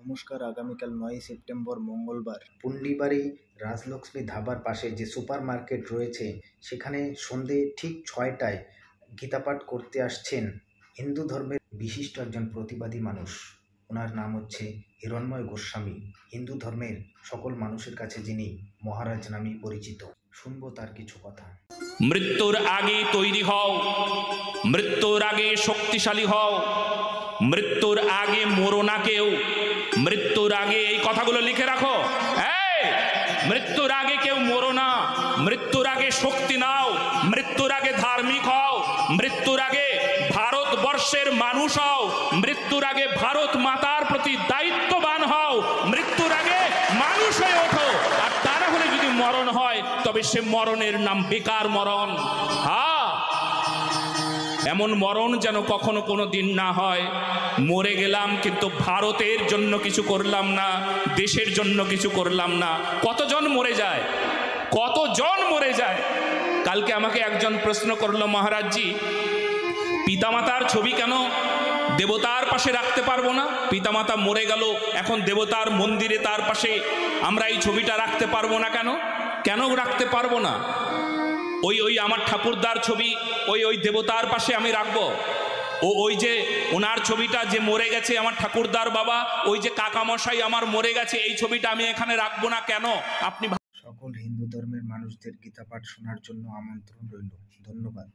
নমস্কার, আগামীকাল 9ই সেপ্টেম্বর মঙ্গলবার পুন্ডিবাড়ি রাজলক্ষ্মী ধাবার পাশে যে সুপার মার্কেট রয়েছে সেখানে সন্ধে ঠিক 6টায় গীতাপাঠ করতে আসছেন হিন্দু ধর্মের বিশিষ্ট একজন প্রতিবাদী মানুষ। ওনার নাম হচ্ছে হিরণ্ময় গোস্বামী। হিন্দু ধর্মের সকল মানুষের কাছে যিনি মহারাজ নামে পরিচিত। শুনবো তার কিছু কথা। মৃত্যুর আগে তৈরি হও, মৃত্যুর আগে শক্তিশালী হও, মৃত্যুর আগে মরো না কেউ। মৃত্যুর আগে এই কথাগুলো লিখে রাখো। মৃত্যুর আগে কেউ মরো না, মৃত্যুর আগে শক্তি নাও, মৃত্যুর আগে ধার্মিক হও, মৃত্যুর আগে ভারতবর্ষের মানুষ হও, মৃত্যুর আগে ভারত মাতার প্রতি দায়িত্ববান হও, মৃত্যুর আগে মানুষ হয়ে ওঠো। আর তা না হলে যদি মরণ হয় তবে সে মরণের নাম বেকার মরণ। এমন মরণ যেন কখনো কোনো দিন না হয়। মরে গেলাম কিন্তু ভারতের জন্য কিছু করলাম না, দেশের জন্য কিছু করলাম না। কতজন মরে যায়, কতজন মরে যায়। কালকে আমাকে একজন প্রশ্ন করলো, মহারাজজি পিতামাতার ছবি কেন দেবতার পাশে রাখতে পারবো না? পিতামাতা মরে গেল, এখন দেবতার মন্দিরে তার পাশে আমরা এই ছবিটা রাখতে পারবো না কেন? কেন রাখতে পারবো না? ওই আমার ঠাকুরদার ছবি ওই দেবতার পাশে আমি রাখবো? ওই যে ওনার ছবিটা যে মরে গেছে আমার ঠাকুরদার বাবা, ওই যে কাকামশাই আমার মরে গেছে, এই ছবিটা আমি এখানে রাখবো না কেন? আপনি সকল হিন্দু ধর্মের মানুষদের গীতাপাঠ শোনার জন্য আমন্ত্রণ রইল। ধন্যবাদ।